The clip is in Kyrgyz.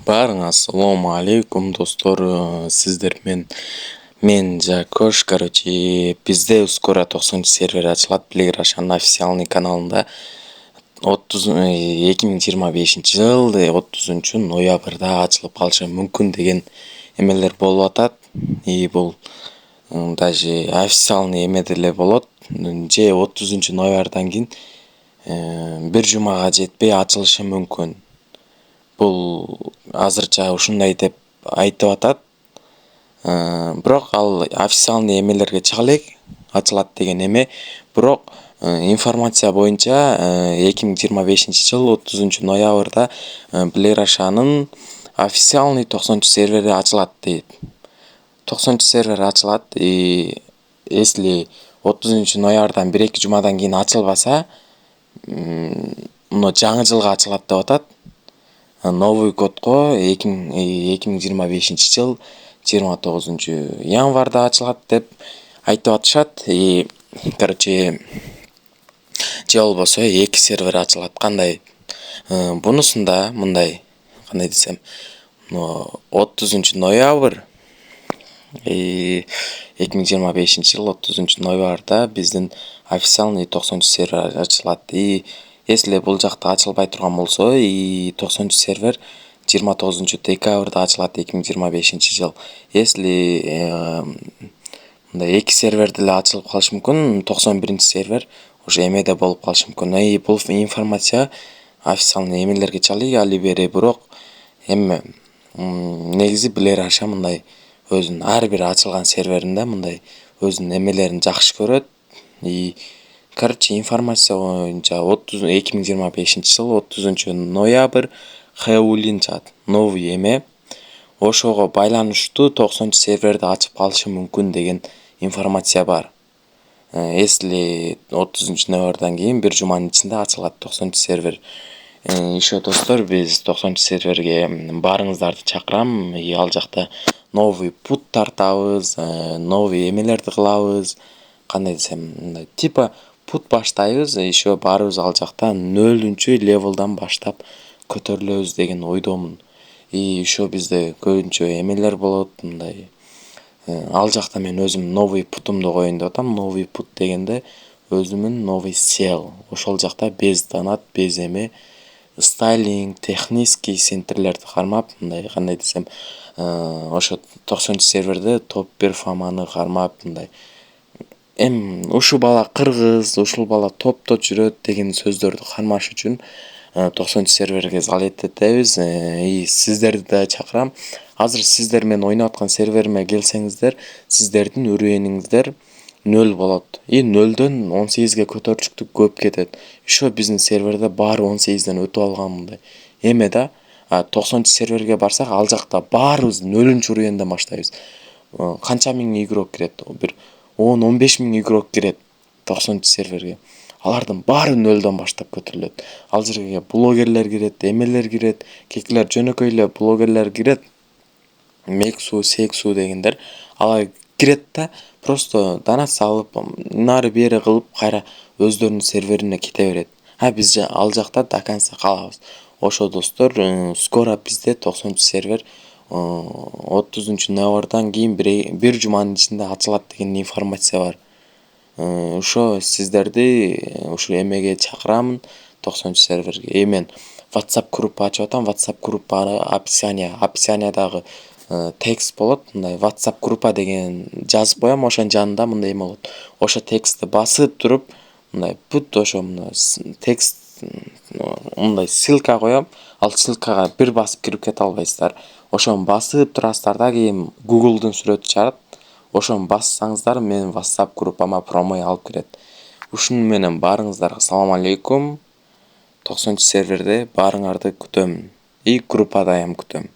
Баарыңа ассалому алейкум достор, мен Жакош, bizde скоро 90 сервер ачылат Blair Russian официальный каналында 2025 жыл 30 ноябрда ачылып калышы мүмкүн деген эмелер болуп атат. И бул даже официальный эме деле болот. Же 30 ноябрдан кийин бир жумага жетпей ачылышы мүмкүн. Бул азырча ушундай деп айтып атат. Бирок ал официальный эмелерге чыга элек ачылат деген эме. Бирок информация боюнча 2025 жыл 30 ноябрда Blair Russian'ын официальный 90 сервери ачылат дейт. 90 сервер ачылат. И если 30 ноябрдан 1-2 жумадан кийин ачылбаса, жаңы жылга ачылат деп атат. Новый годко 2025 жыл 29 январда ачылат деп айтып атышат. И же болбосо 2 сервер ачылат. Кандай? Бунусунда мындай, кандай десем, 30 ноябрь 2025 жыл 30 ноябрда биздин официальный 90 сервер ачылат. И если бул жакта ачылбай турган болсо, и 90 сервер 29 декабрда ачылат 2025 жыл. Если мындай 2 сервер деле ачылып калышы мүмкүн, 91 сервер уже эмеде болуп калышы мүмкүн. И бул информация официальный эмелерге чыга али бери, бирок эми негизи Blair Russian мындай өзүнүн ар бир ачылган серверинде мындай өзүнүн эмелерин жакшы көрөт. И информация боюнча 2025 жыл 30 ноябрь Хэулин чат новый эме. Ошого байланыштуу 90 серверди ачып калышы мүмкүн деген информация бар. Если 30 ноябрдан кийин бир жуманын ичинде ачылат 90 сервер. Еще достор, биз 90 серверге баарыңыздарды чакырам. И ал жакта новый пут тартабыз, новый эмелерди кылабыз. Кандай десем, мындай типа пут баштайбыз. Еще баарыбыз ал жакта 0-чү левелдан баштап көтөрүлөбүз деген ойдомун. И еще бизде көбүнчө эмелер болот, мындай. Ал жакта мен өзүм новый путумду коеюн деп атам. Новый пут дегенде өзүмүн новый сел. Ошол жакта без донат, без эме стайлинг, технический центрлерди кармап, мындай кандай десем, ошо 90 серверде топ перформаны кармап, мындай ушул бала кыргыз, ушул бала топто жүрөт деген сөздөрдү кармаш үчүн 90 серверге залет этебиз. И сиздерди да чакырам. Азыр сиздер мен ойноп аткан сервериме келсеңиздер, сиздердин үрүениңиздер 0 болот. И 0дөн 18ге көтөрчүктүк көп кетет. Еще биздин серверде баары 18ден өтүп алган мындай. Эме да 90 серверге барсак, ал жакта баарыбыз 0-чү үрүенден баштайбыз. Канча миң игрок кирет? Бир 10-15 миң игрок кирет 90 серверге. Алардын баары 0дон баштап көтөрүлөт. Ал жерге блогерлер кирет, эмелер кирет, кекилер жөнөкөй эле блогерлер кирет. Мексу, сексу дегендер. Алар кирет да просто донат салып, нары бери кылып, кайра өздөрүнүн серверине кете берет. Биз ал жакта до конца калабыз. Ошо достор, скоро бизде 90 сервер 30 ноябрдан кийин бир жуманын ичинде ачылат деген информация бар. Ошо сиздерди ушул эмеге чакырамын, 90 серверге. Мен WhatsApp группа ачып атам. WhatsApp группаны описаниядагы текст болот. Мындай WhatsApp группа деген жазып коем, ошонун жанында мындай эме болот. Ошо текстти басып туруп, мындай пут ошо текст мындай ссылка коем. Ал ссылкага бир басып кирип кете албайсыздар. Ошону басып турасыздар да, кийин Google'дун сүрөтү чыгат. Ошону бассаңыздар менин WhatsApp группама промой алып кирет. Ушуну менен баарыңыздарга салам алейкум. 90 серверде баарыңарды күтөм. И группадаям күтөм.